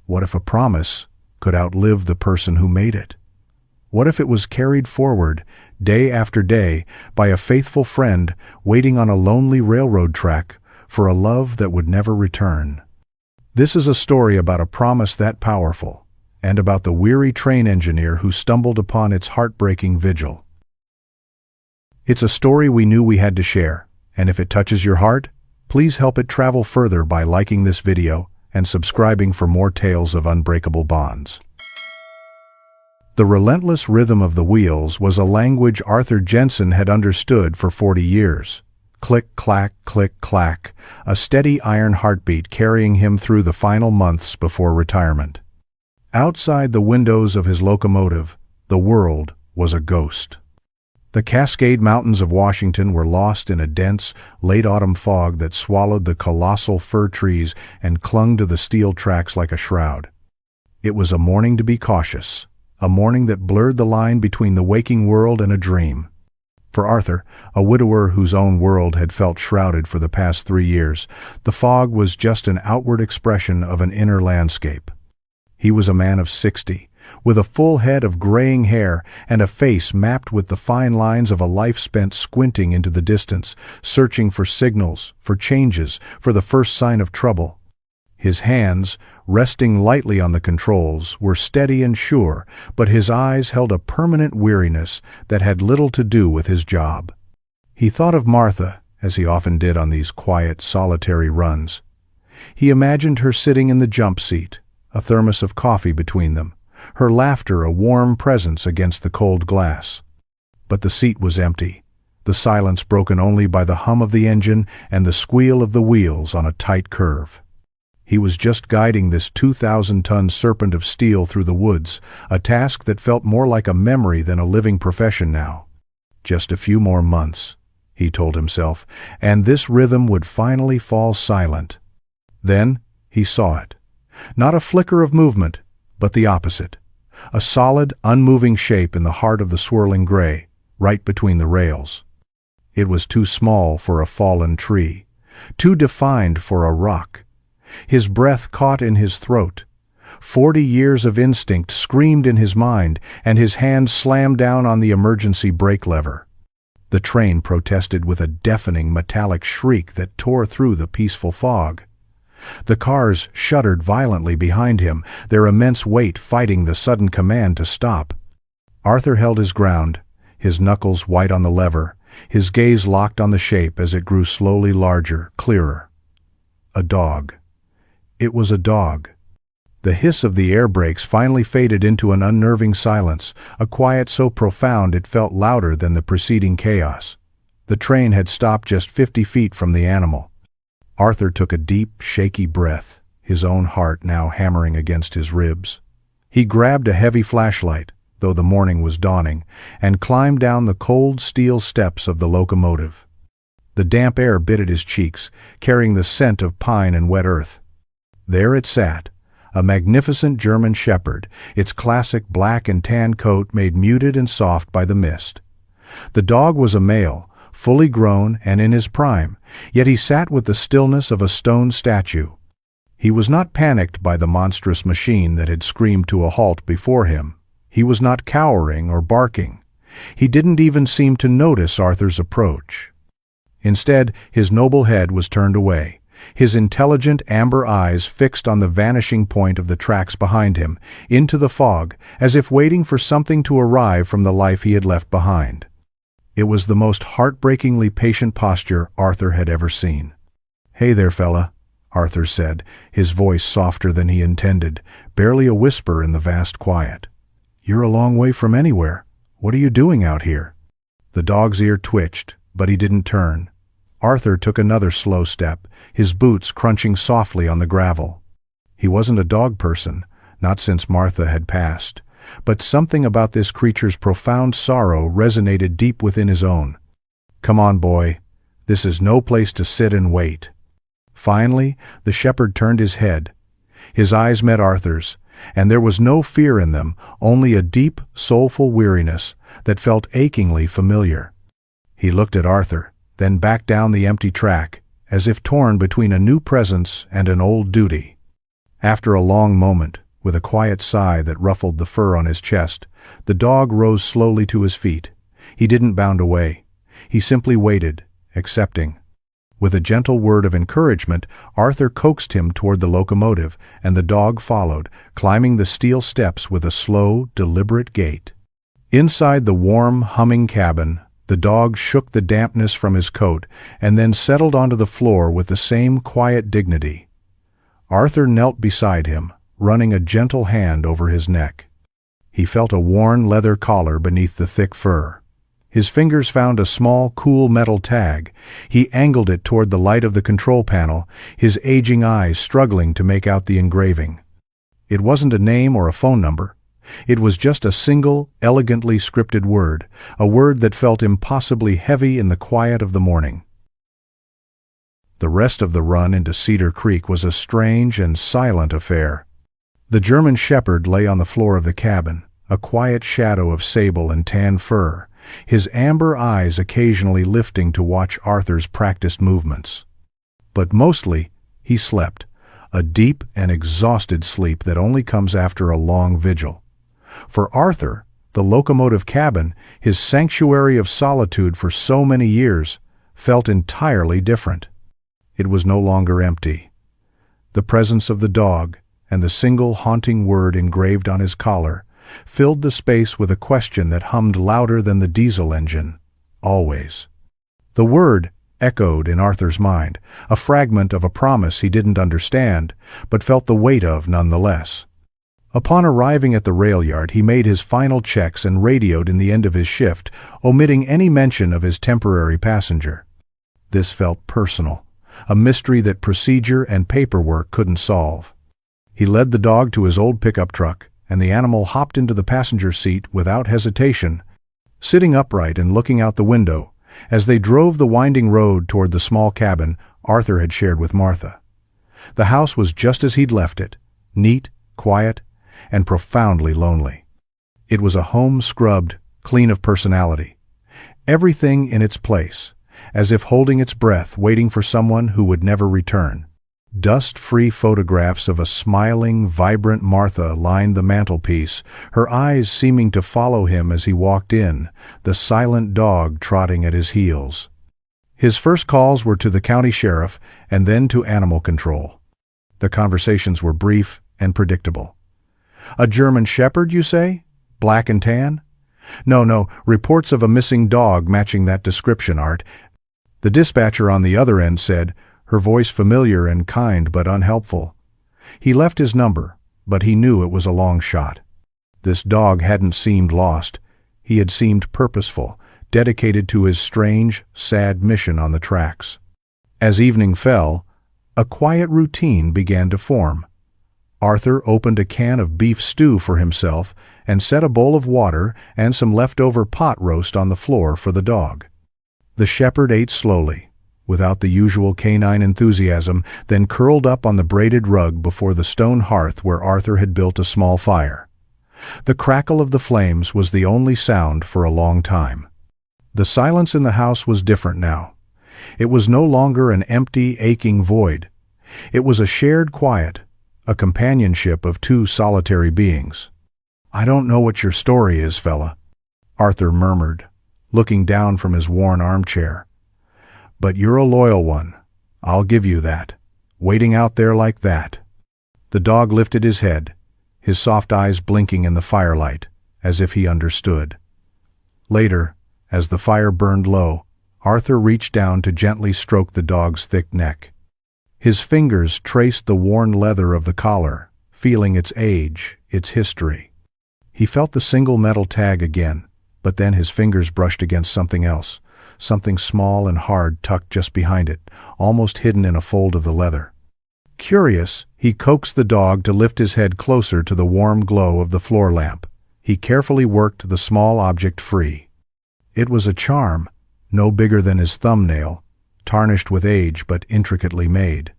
What if a promise could outlive the person who made it? What if it was carried forward, day after day, by a faithful friend waiting on a lonely railroad track for a love that would never return? This is a story about a promise that powerful, and about the weary train engineer who stumbled upon its heartbreaking vigil. It's a story we knew we had to share, and if it touches your heart, please help it travel further by liking this video and subscribing for more tales of unbreakable bonds. The relentless rhythm of the wheels was a language Arthur Jensen had understood for 40 years. Click, clack, click, clack, a steady iron heartbeat carrying him through the final months before retirement. Outside the windows of his locomotive, the world was a ghost. The Cascade Mountains of Washington were lost in a dense, late-autumn fog that swallowed the colossal fir trees and clung to the steel tracks like a shroud. It was a morning to be cautious, a morning that blurred the line between the waking world and a dream. For Arthur, a widower whose own world had felt shrouded for the past 3 years, the fog was just an outward expression of an inner landscape. He was a man of 60, with a full head of graying hair and a face mapped with the fine lines of a life spent squinting into the distance, searching for signals, for changes, for the first sign of trouble. His hands, resting lightly on the controls, were steady and sure, but his eyes held a permanent weariness that had little to do with his job. He thought of Martha, as he often did on these quiet, solitary runs. He imagined her sitting in the jump seat, a thermos of coffee between them, her laughter a warm presence against the cold glass. But the seat was empty, the silence broken only by the hum of the engine and the squeal of the wheels on a tight curve. He was just guiding this 2,000-ton serpent of steel through the woods, a task that felt more like a memory than a living profession now. Just a few more months, he told himself, and this rhythm would finally fall silent. Then he saw it. Not a flicker of movement, but the opposite. A solid, unmoving shape in the heart of the swirling gray, right between the rails. It was too small for a fallen tree, too defined for a rock. His breath caught in his throat. 40 years of instinct screamed in his mind, and his hand slammed down on the emergency brake lever. The train protested with a deafening metallic shriek that tore through the peaceful fog. The cars shuddered violently behind him, their immense weight fighting the sudden command to stop. Arthur held his ground, his knuckles white on the lever, his gaze locked on the shape as it grew slowly larger, clearer. A dog. It was a dog. The hiss of the air brakes finally faded into an unnerving silence, a quiet so profound it felt louder than the preceding chaos. The train had stopped just 50 feet from the animal. Arthur took a deep, shaky breath, his own heart now hammering against his ribs. He grabbed a heavy flashlight, though the morning was dawning, and climbed down the cold steel steps of the locomotive. The damp air bit at his cheeks, carrying the scent of pine and wet earth. There it sat, a magnificent German shepherd, its classic black and tan coat made muted and soft by the mist. The dog was a male, fully grown and in his prime, yet he sat with the stillness of a stone statue. He was not panicked by the monstrous machine that had screamed to a halt before him. He was not cowering or barking. He didn't even seem to notice Arthur's approach. Instead, his noble head was turned away, his intelligent amber eyes fixed on the vanishing point of the tracks behind him, into the fog, as if waiting for something to arrive from the life he had left behind. It was the most heartbreakingly patient posture Arthur had ever seen. "Hey there, fella," Arthur said, his voice softer than he intended, barely a whisper in the vast quiet. "You're a long way from anywhere. What are you doing out here?" The dog's ear twitched, but he didn't turn. Arthur took another slow step, his boots crunching softly on the gravel. He wasn't a dog person, not since Martha had passed, but something about this creature's profound sorrow resonated deep within his own. "Come on, boy. This is no place to sit and wait." Finally, the shepherd turned his head. His eyes met Arthur's, and there was no fear in them, only a deep, soulful weariness that felt achingly familiar. He looked at Arthur, then back down the empty track, as if torn between a new presence and an old duty. After a long moment, with a quiet sigh that ruffled the fur on his chest, the dog rose slowly to his feet. He didn't bound away. He simply waited, accepting. With a gentle word of encouragement, Arthur coaxed him toward the locomotive, and the dog followed, climbing the steel steps with a slow, deliberate gait. Inside the warm, humming cabin, the dog shook the dampness from his coat and then settled onto the floor with the same quiet dignity. Arthur knelt beside him, running a gentle hand over his neck. He felt a worn leather collar beneath the thick fur. His fingers found a small, cool metal tag. He angled it toward the light of the control panel, his aging eyes struggling to make out the engraving. It wasn't a name or a phone number. It was just a single, elegantly scripted word, a word that felt impossibly heavy in the quiet of the morning. The rest of the run into Cedar Creek was a strange and silent affair. The German shepherd lay on the floor of the cabin, a quiet shadow of sable and tan fur, his amber eyes occasionally lifting to watch Arthur's practiced movements. But mostly, he slept, a deep and exhausted sleep that only comes after a long vigil. For Arthur, the locomotive cabin, his sanctuary of solitude for so many years, felt entirely different. It was no longer empty. The presence of the dog, and the single haunting word engraved on his collar, filled the space with a question that hummed louder than the diesel engine, always. The word echoed in Arthur's mind, a fragment of a promise he didn't understand, but felt the weight of nonetheless. Upon arriving at the rail yard, he made his final checks and radioed in the end of his shift, omitting any mention of his temporary passenger. This felt personal, a mystery that procedure and paperwork couldn't solve. He led the dog to his old pickup truck, and the animal hopped into the passenger seat without hesitation, sitting upright and looking out the window. As they drove the winding road toward the small cabin Arthur had shared with Martha. The house was just as he'd left it, neat, quiet, and profoundly lonely. It was a home scrubbed, clean of personality. Everything in its place, as if holding its breath, waiting for someone who would never return. Dust-free photographs of a smiling, vibrant Martha lined the mantelpiece, her eyes seeming to follow him as he walked in, the silent dog trotting at his heels. His first calls were to the county sheriff and then to animal control. The conversations were brief and predictable. "A German shepherd, you say? Black and tan?" No, reports of a missing dog matching that description, Art." The dispatcher on the other end said, her voice familiar and kind but unhelpful. He left his number, but he knew it was a long shot. This dog hadn't seemed lost. He had seemed purposeful, dedicated to his strange, sad mission on the tracks. As evening fell, a quiet routine began to form. Arthur opened a can of beef stew for himself and set a bowl of water and some leftover pot roast on the floor for the dog. The shepherd ate slowly, without the usual canine enthusiasm, then curled up on the braided rug before the stone hearth where Arthur had built a small fire. The crackle of the flames was the only sound for a long time. The silence in the house was different now. It was no longer an empty, aching void. It was a shared quiet, a companionship of two solitary beings. "I don't know what your story is, fella," Arthur murmured, looking down from his worn armchair. "But you're a loyal one. I'll give you that. Waiting out there like that." The dog lifted his head, his soft eyes blinking in the firelight, as if he understood. Later, as the fire burned low, Arthur reached down to gently stroke the dog's thick neck. His fingers traced the worn leather of the collar, feeling its age, its history. He felt the single metal tag again, but then his fingers brushed against something else, something small and hard tucked just behind it, almost hidden in a fold of the leather. Curious, he coaxed the dog to lift his head closer to the warm glow of the floor lamp. He carefully worked the small object free. It was a charm, no bigger than his thumbnail, tarnished with age but intricately made.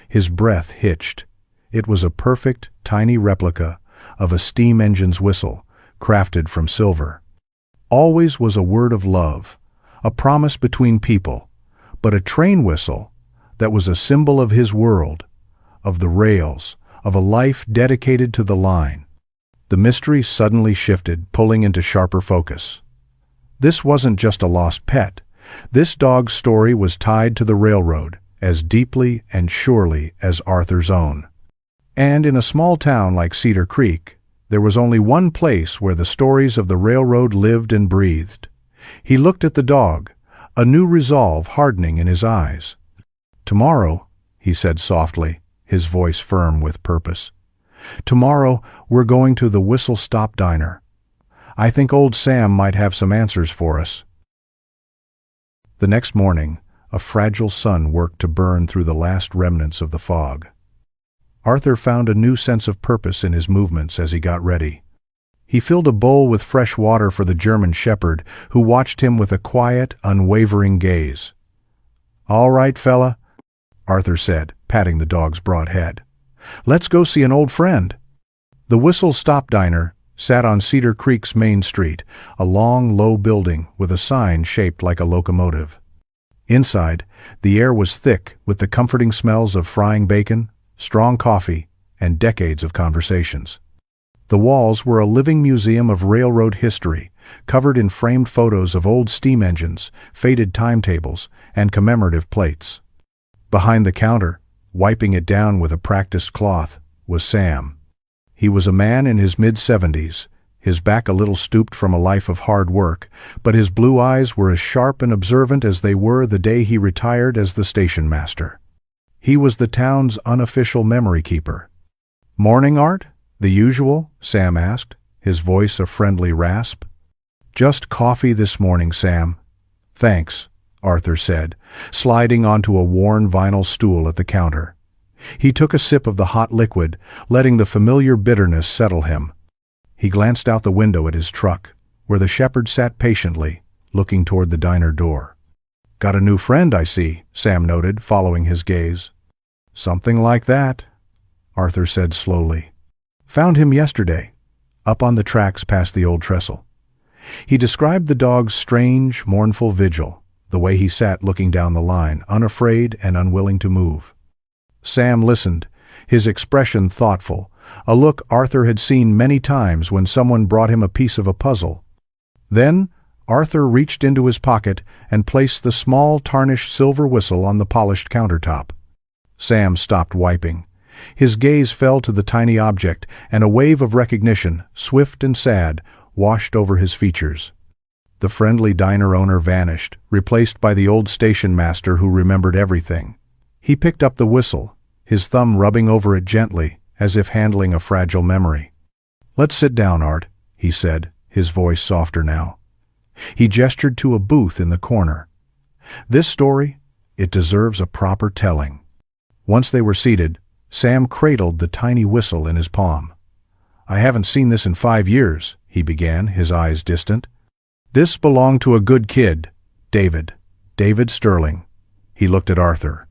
His breath hitched. It was a perfect, tiny replica of a steam engine's whistle, crafted from silver. Always was a word of love, a promise between people, but a train whistle that was a symbol of his world, of the rails, of a life dedicated to the line. The mystery suddenly shifted, pulling into sharper focus. This wasn't just a lost pet. This dog's story was tied to the railroad, as deeply and surely as Arthur's own. And in a small town like Cedar Creek, there was only one place where the stories of the railroad lived and breathed. He looked at the dog, a new resolve hardening in his eyes. "Tomorrow," he said softly, his voice firm with purpose. "Tomorrow we're going to the Whistle Stop Diner. I think old Sam might have some answers for us." The next morning, a fragile sun worked to burn through the last remnants of the fog. Arthur found a new sense of purpose in his movements as he got ready. He filled a bowl with fresh water for the German shepherd, who watched him with a quiet, unwavering gaze. "All right, fella," Arthur said, patting the dog's broad head. "Let's go see an old friend." The Whistle Stop Diner sat on Cedar Creek's main street, a long, low building with a sign shaped like a locomotive. Inside, the air was thick with the comforting smells of frying bacon, strong coffee, and decades of conversations. The walls were a living museum of railroad history, covered in framed photos of old steam engines, faded timetables, and commemorative plates. Behind the counter, wiping it down with a practiced cloth, was Sam. He was a man in his mid-70s, his back a little stooped from a life of hard work, but his blue eyes were as sharp and observant as they were the day he retired as the station master. He was the town's unofficial memory keeper. "Morning, Art? The usual?" Sam asked, his voice a friendly rasp. "Just coffee this morning, Sam." "Thanks," Arthur said, sliding onto a worn vinyl stool at the counter. He took a sip of the hot liquid, letting the familiar bitterness settle him. He glanced out the window at his truck, where the shepherd sat patiently, looking toward the diner door. "Got a new friend, I see," Sam noted, following his gaze. "Something like that," Arthur said slowly. "Found him yesterday, up on the tracks past the old trestle." He described the dog's strange, mournful vigil, the way he sat looking down the line, unafraid and unwilling to move. Sam listened, his expression thoughtful, a look Arthur had seen many times when someone brought him a piece of a puzzle. Then Arthur reached into his pocket and placed the small tarnished silver whistle on the polished countertop. Sam stopped wiping. His gaze fell to the tiny object, and a wave of recognition, swift and sad, washed over his features. The friendly diner owner vanished, replaced by the old station master who remembered everything. He picked up the whistle, his thumb rubbing over it gently, as if handling a fragile memory. "Let's sit down, Art," he said, his voice softer now. He gestured to a booth in the corner. "This story, it deserves a proper telling." Once they were seated, Sam cradled the tiny whistle in his palm. "I haven't seen this in 5 years," he began, his eyes distant. "This belonged to a good kid, David Sterling." He looked at Arthur.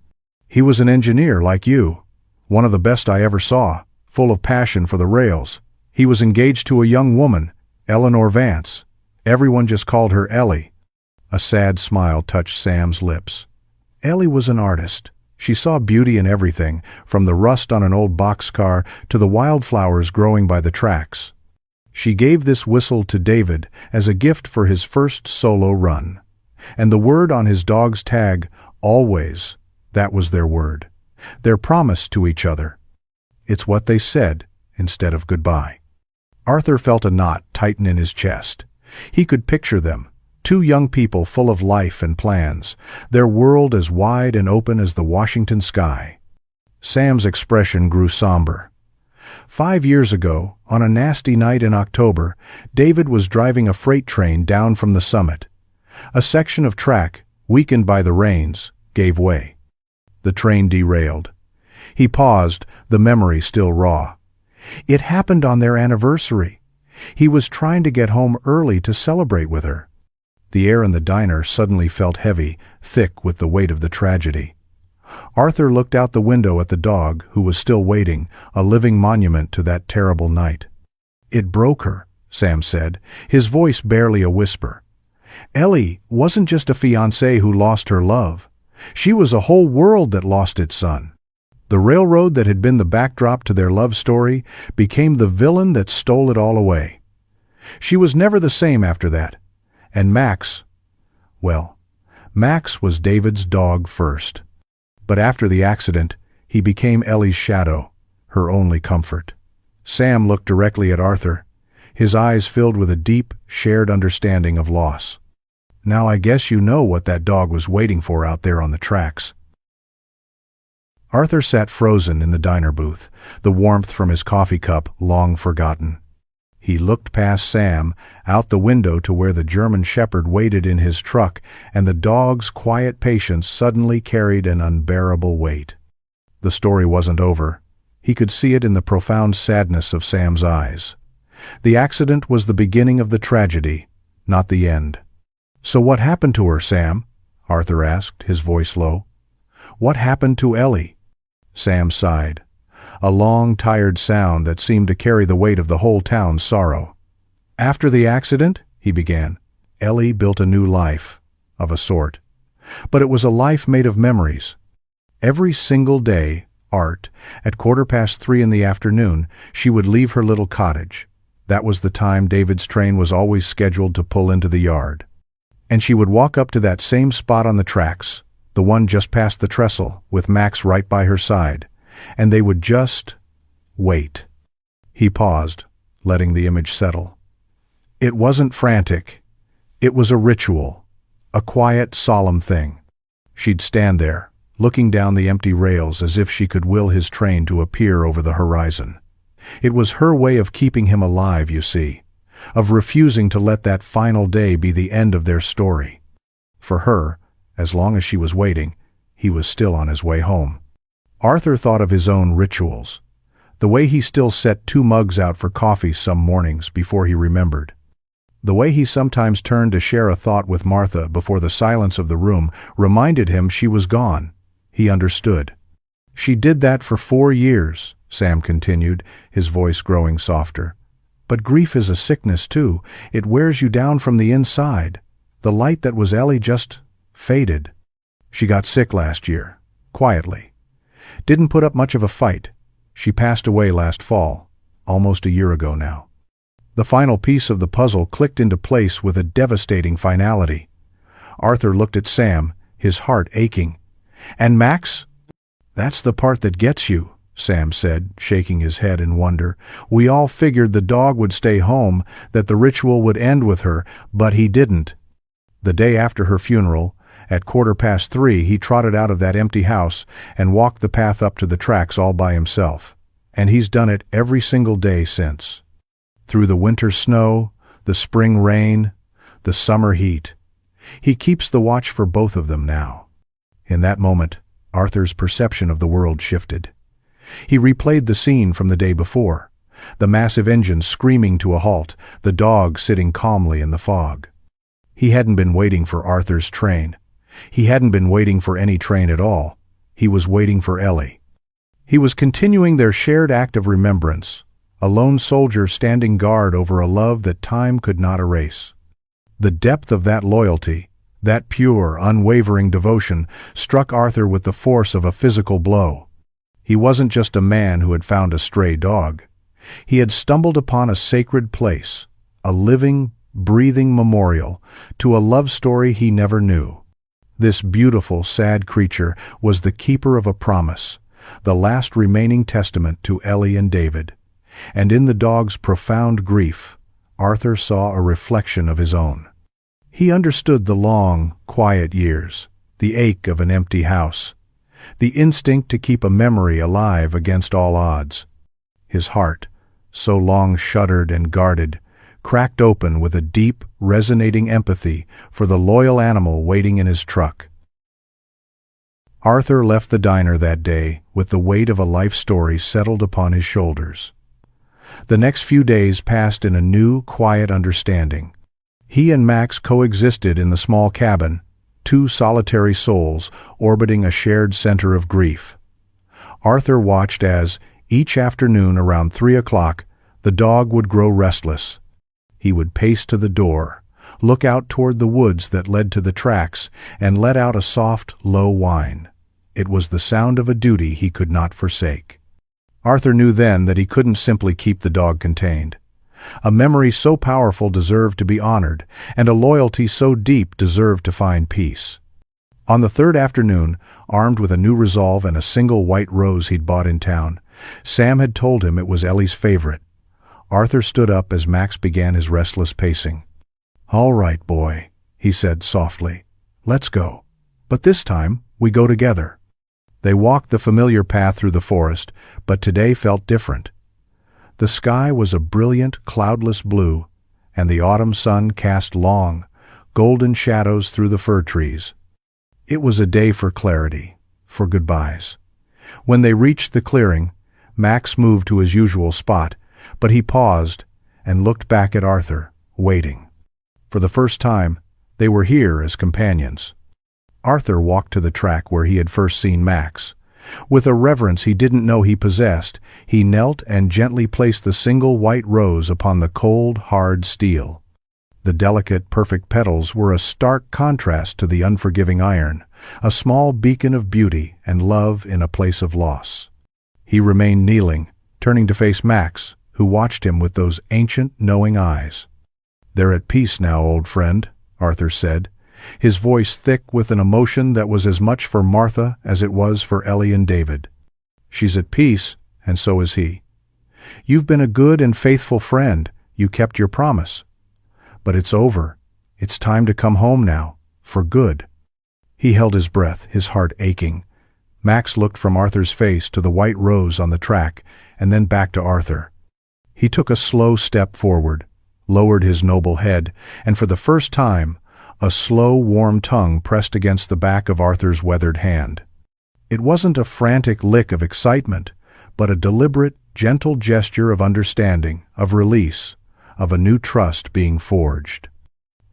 "He was an engineer like you, one of the best I ever saw, full of passion for the rails. He was engaged to a young woman, Eleanor Vance. Everyone just called her Ellie." A sad smile touched Sam's lips. Ellie was an artist. She saw beauty in everything, from the rust on an old boxcar to the wildflowers growing by the tracks. She gave this whistle to David as a gift for his first solo run. And the word on his dog's tag, always, that was their word. Their promise to each other. It's what they said instead of goodbye. Arthur felt a knot tighten in his chest. He could picture them, two young people full of life and plans, their world as wide and open as the Washington sky. Sam's expression grew somber. 5 years ago, on a nasty night in October, David was driving a freight train down from the summit. A section of track, weakened by the rains, gave way. The train derailed. He paused, the memory still raw. It happened on their anniversary. He was trying to get home early to celebrate with her. The air in the diner suddenly felt heavy, thick with the weight of the tragedy. Arthur looked out the window at the dog, who was still waiting, a living monument to that terrible night. "It broke her," Sam said, his voice barely a whisper. "Ellie wasn't just a fiancée who lost her love. She was a whole world that lost its son." The railroad that had been the backdrop to their love story became the villain that stole it all away. She was never the same after that. And Max, well, Max was David's dog first. But after the accident, he became Ellie's shadow, her only comfort. Sam looked directly at Arthur, his eyes filled with a deep, shared understanding of loss. Now I guess you know what that dog was waiting for out there on the tracks. Arthur sat frozen in the diner booth, the warmth from his coffee cup long forgotten. He looked past Sam, out the window to where the German shepherd waited in his truck, and the dog's quiet patience suddenly carried an unbearable weight. The story wasn't over. He could see it in the profound sadness of Sam's eyes. The accident was the beginning of the tragedy, not the end. "So what happened to her, Sam?" Arthur asked, his voice low. "What happened to Ellie?" Sam sighed, a long, tired sound that seemed to carry the weight of the whole town's sorrow. "After the accident," he began, "Ellie built a new life, of a sort. But it was a life made of memories. Every single day, Art, at 3:15 in the afternoon, she would leave her little cottage. That was the time David's train was always scheduled to pull into the yard. And she would walk up to that same spot on the tracks, the one just past the trestle, with Max right by her side, and they would just wait." He paused, letting the image settle. It wasn't frantic. It was a ritual, a quiet, solemn thing. She'd stand there, looking down the empty rails as if she could will his train to appear over the horizon. It was her way of keeping him alive, you see, of refusing to let that final day be the end of their story. For her, as long as she was waiting, he was still on his way home. Arthur thought of his own rituals, the way he still set 2 mugs out for coffee some mornings before he remembered. The way he sometimes turned to share a thought with Martha before the silence of the room reminded him she was gone. He understood. "She did that for 4 years, Sam continued, his voice growing softer. "But grief is a sickness, too. It wears you down from the inside. The light that was Ellie just faded. She got sick last year, quietly. Didn't put up much of a fight. She passed away last fall, almost a year ago now." The final piece of the puzzle clicked into place with a devastating finality. Arthur looked at Sam, his heart aching. "And Max?" "That's the part that gets you," Sam said, shaking his head in wonder. "We all figured the dog would stay home, that the ritual would end with her, but he didn't. The day after her funeral, at 3:15, he trotted out of that empty house and walked the path up to the tracks all by himself. And he's done it every single day since. Through the winter snow, the spring rain, the summer heat. He keeps the watch for both of them now." In that moment, Arthur's perception of the world shifted. He replayed the scene from the day before, the massive engine screaming to a halt, the dog sitting calmly in the fog. He hadn't been waiting for Arthur's train. He hadn't been waiting for any train at all. He was waiting for Ellie. He was continuing their shared act of remembrance, a lone soldier standing guard over a love that time could not erase. The depth of that loyalty, that pure, unwavering devotion, struck Arthur with the force of a physical blow. He wasn't just a man who had found a stray dog. He had stumbled upon a sacred place, a living, breathing memorial to a love story he never knew. This beautiful, sad creature was the keeper of a promise, the last remaining testament to Ellie and David. And in the dog's profound grief, Arthur saw a reflection of his own. He understood the long, quiet years, the ache of an empty house, the instinct to keep a memory alive against all odds. His heart, so long shuttered and guarded, cracked open with a deep, resonating empathy for the loyal animal waiting in his truck. Arthur left the diner that day with the weight of a life story settled upon his shoulders. The next few days passed in a new, quiet understanding. He and Max coexisted in the small cabin, 2 solitary souls orbiting a shared center of grief. Arthur watched as, each afternoon around 3 o'clock, the dog would grow restless. He would pace to the door, look out toward the woods that led to the tracks, and let out a soft, low whine. It was the sound of a duty he could not forsake. Arthur knew then that he couldn't simply keep the dog contained. A memory so powerful deserved to be honored, and a loyalty so deep deserved to find peace. On the third afternoon, armed with a new resolve and a single white rose he'd bought in town, Sam had told him it was Ellie's favorite. Arthur stood up as Max began his restless pacing. "All right, boy," he said softly. "Let's go. But this time, we go together." They walked the familiar path through the forest, but today felt different. The sky was a brilliant, cloudless blue, and the autumn sun cast long, golden shadows through the fir trees. It was a day for clarity, for goodbyes. When they reached the clearing, Max moved to his usual spot, but he paused and looked back at Arthur, waiting. For the first time, they were here as companions. Arthur walked to the track where he had first seen Max. With a reverence he didn't know he possessed, he knelt and gently placed the single white rose upon the cold, hard steel. The delicate, perfect petals were a stark contrast to the unforgiving iron, a small beacon of beauty and love in a place of loss. He remained kneeling, turning to face Max, who watched him with those ancient, knowing eyes. "They're at peace now, old friend," Arthur said, his voice thick with an emotion that was as much for Martha as it was for Ellie and David. "She's at peace, and so is he. You've been a good and faithful friend. You kept your promise. But it's over. It's time to come home now, for good." He held his breath, his heart aching. Max looked from Arthur's face to the white rose on the track, and then back to Arthur. He took a slow step forward, lowered his noble head, and for the first time, a slow, warm tongue pressed against the back of Arthur's weathered hand. It wasn't a frantic lick of excitement, but a deliberate, gentle gesture of understanding, of release, of a new trust being forged.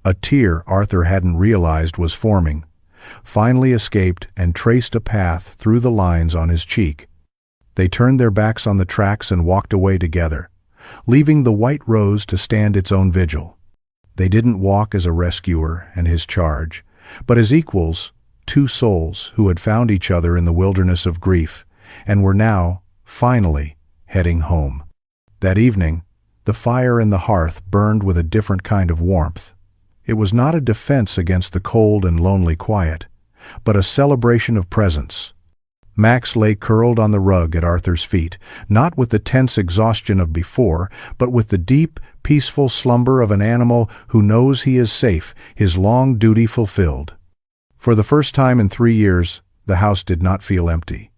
A tear Arthur hadn't realized was forming, finally escaped and traced a path through the lines on his cheek. They turned their backs on the tracks and walked away together, leaving the white rose to stand its own vigil. They didn't walk as a rescuer and his charge, but as equals, two souls who had found each other in the wilderness of grief, and were now, finally, heading home. That evening, the fire in the hearth burned with a different kind of warmth. It was not a defense against the cold and lonely quiet, but a celebration of presence. Max lay curled on the rug at Arthur's feet, not with the tense exhaustion of before, but with the deep, peaceful slumber of an animal who knows he is safe, his long duty fulfilled. For the first time in 3 years, the house did not feel empty.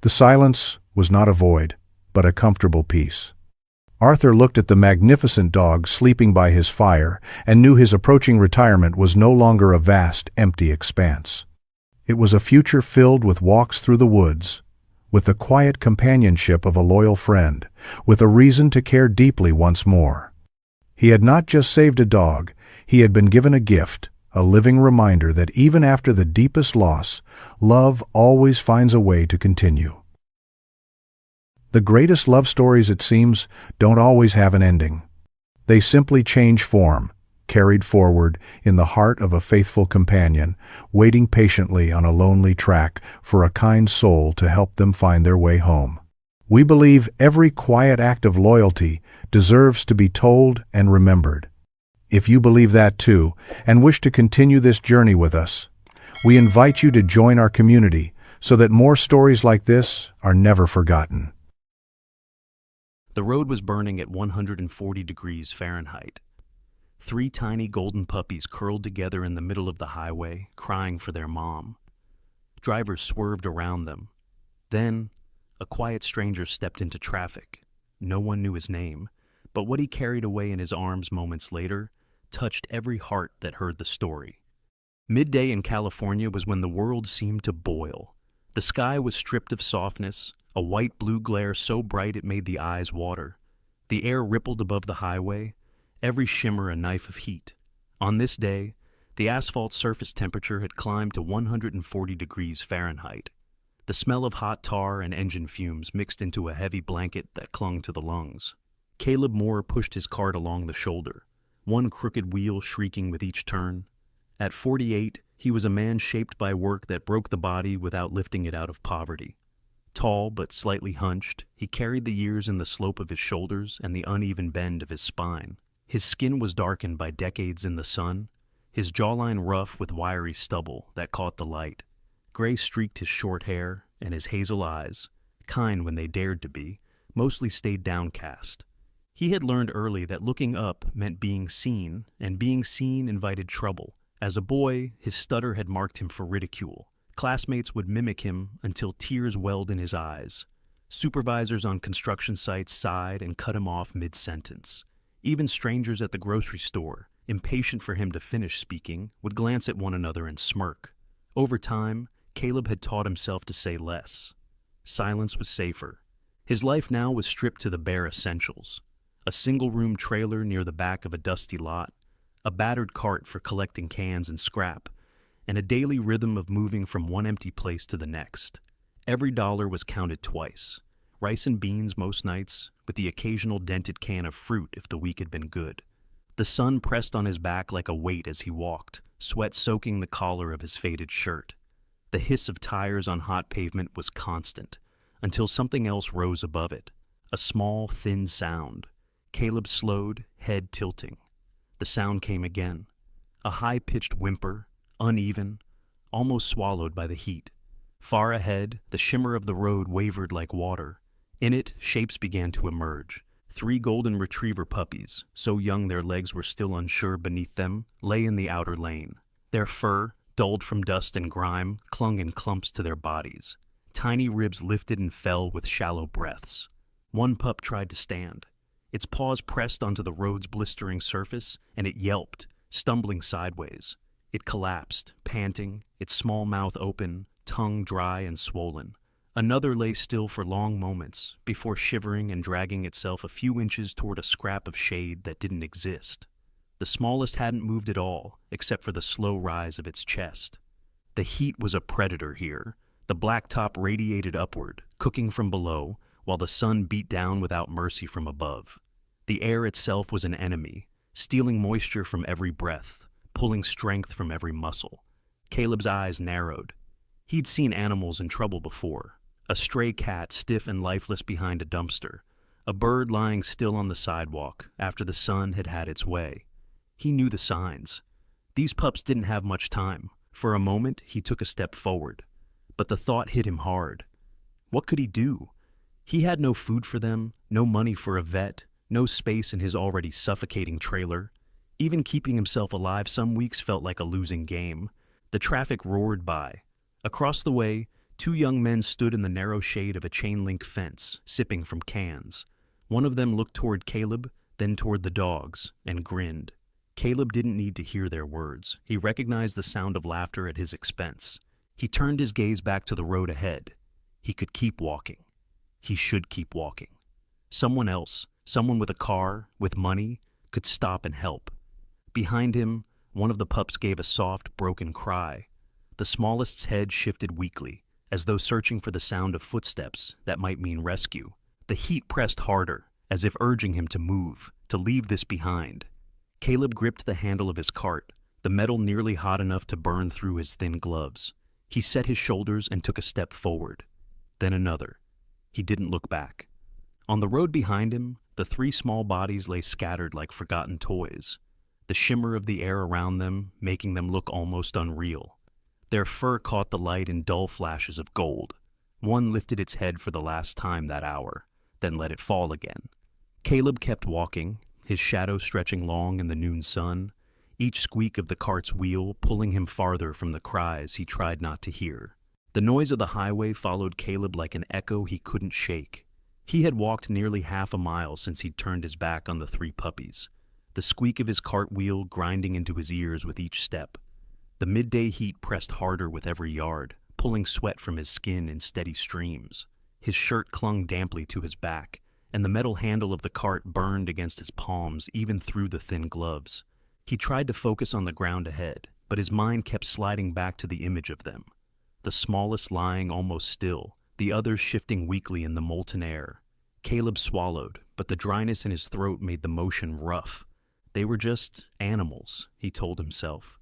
The silence was not a void, but a comfortable peace. Arthur looked at the magnificent dog sleeping by his fire and knew his approaching retirement was no longer a vast, empty expanse. It was a future filled with walks through the woods, with the quiet companionship of a loyal friend, with a reason to care deeply once more. He had not just saved a dog, he had been given a gift, a living reminder that even after the deepest loss, love always finds a way to continue. The greatest love stories, it seems, don't always have an ending. They simply change form, carried forward in the heart of a faithful companion, waiting patiently on a lonely track for a kind soul to help them find their way home. We believe every quiet act of loyalty deserves to be told and remembered. If you believe that too, and wish to continue this journey with us, we invite you to join our community so that more stories like this are never forgotten. The road was burning at 140 degrees Fahrenheit. 3 tiny golden puppies curled together in the middle of the highway, crying for their mom. Drivers swerved around them. Then, a quiet stranger stepped into traffic. No one knew his name, but what he carried away in his arms moments later touched every heart that heard the story. Midday in California was when the world seemed to boil. The sky was stripped of softness, a white-blue glare so bright it made the eyes water. The air rippled above the highway, every shimmer a knife of heat. On this day, the asphalt surface temperature had climbed to 140 degrees Fahrenheit. The smell of hot tar and engine fumes mixed into a heavy blanket that clung to the lungs. Caleb Moore pushed his cart along the shoulder, one crooked wheel shrieking with each turn. At 48, He was a man shaped by work that broke the body without lifting it out of poverty. Tall but slightly hunched, he carried the years in the slope of his shoulders and the uneven bend of his spine. His skin was darkened by decades in the sun, his jawline rough with wiry stubble that caught the light. Gray streaked his short hair, and his hazel eyes, kind when they dared to be, mostly stayed downcast. He had learned early that looking up meant being seen, and being seen invited trouble. As a boy, his stutter had marked him for ridicule. Classmates would mimic him until tears welled in his eyes. Supervisors on construction sites sighed and cut him off mid-sentence. Even strangers at the grocery store, impatient for him to finish speaking, would glance at one another and smirk. Over time, Caleb had taught himself to say less. Silence was safer. His life now was stripped to the bare essentials. A single-room trailer near the back of a dusty lot, a battered cart for collecting cans and scrap, and a daily rhythm of moving from one empty place to the next. Every dollar was counted twice. Rice and beans most nights, with the occasional dented can of fruit if the week had been good. The sun pressed on his back like a weight as he walked, sweat soaking the collar of his faded shirt. The hiss of tires on hot pavement was constant, until something else rose above it. A small, thin sound. Caleb slowed, head tilting. The sound came again. A high-pitched whimper, uneven, almost swallowed by the heat. Far ahead, the shimmer of the road wavered like water. In it, shapes began to emerge. 3 golden retriever puppies, so young their legs were still unsure beneath them, lay in the outer lane. Their fur, dulled from dust and grime, clung in clumps to their bodies. Tiny ribs lifted and fell with shallow breaths. One pup tried to stand. Its paws pressed onto the road's blistering surface, and it yelped, stumbling sideways. It collapsed, panting, its small mouth open, tongue dry and swollen. Another lay still for long moments, before shivering and dragging itself a few inches toward a scrap of shade that didn't exist. The smallest hadn't moved at all, except for the slow rise of its chest. The heat was a predator here. The black top radiated upward, cooking from below, while the sun beat down without mercy from above. The air itself was an enemy, stealing moisture from every breath, pulling strength from every muscle. Caleb's eyes narrowed. He'd seen animals in trouble before. A stray cat stiff and lifeless behind a dumpster. A bird lying still on the sidewalk after the sun had had its way. He knew the signs. These pups didn't have much time. For a moment, he took a step forward. But the thought hit him hard. What could he do? He had no food for them, no money for a vet, no space in his already suffocating trailer. Even keeping himself alive some weeks felt like a losing game. The traffic roared by. Across the way, 2 young men stood in the narrow shade of a chain-link fence, sipping from cans. One of them looked toward Caleb, then toward the dogs, and grinned. Caleb didn't need to hear their words. He recognized the sound of laughter at his expense. He turned his gaze back to the road ahead. He could keep walking. He should keep walking. Someone else, someone with a car, with money, could stop and help. Behind him, one of the pups gave a soft, broken cry. The smallest's head shifted weakly, as though searching for the sound of footsteps that might mean rescue. The heat pressed harder, as if urging him to move, to leave this behind. Caleb gripped the handle of his cart, the metal nearly hot enough to burn through his thin gloves. He set his shoulders and took a step forward. Then another. He didn't look back. On the road behind him, the 3 small bodies lay scattered like forgotten toys, the shimmer of the air around them making them look almost unreal. Their fur caught the light in dull flashes of gold. One lifted its head for the last time that hour, then let it fall again. Caleb kept walking, his shadow stretching long in the noon sun, each squeak of the cart's wheel pulling him farther from the cries he tried not to hear. The noise of the highway followed Caleb like an echo he couldn't shake. He had walked nearly half a mile since he'd turned his back on the 3 puppies, the squeak of his cartwheel grinding into his ears with each step. The midday heat pressed harder with every yard, pulling sweat from his skin in steady streams. His shirt clung damply to his back, and the metal handle of the cart burned against his palms even through the thin gloves. He tried to focus on the ground ahead, but his mind kept sliding back to the image of them. The smallest lying almost still, the others shifting weakly in the molten air. Caleb swallowed, but the dryness in his throat made the motion rough. They were just animals, he told himself.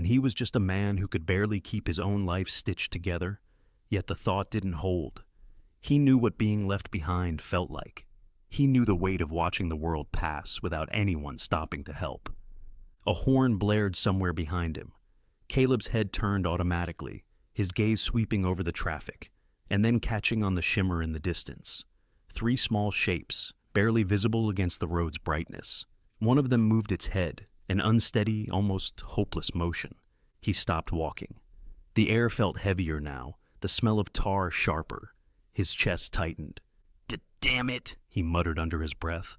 and he was just a man who could barely keep his own life stitched together, yet the thought didn't hold. He knew what being left behind felt like. He knew the weight of watching the world pass without anyone stopping to help. A horn blared somewhere behind him. Caleb's head turned automatically, his gaze sweeping over the traffic, and then catching on the shimmer in the distance. 3 small shapes, barely visible against the road's brightness. One of them moved its head, an unsteady, almost hopeless motion. He stopped walking. The air felt heavier now, the smell of tar sharper. His chest tightened. "Damn it," he muttered under his breath.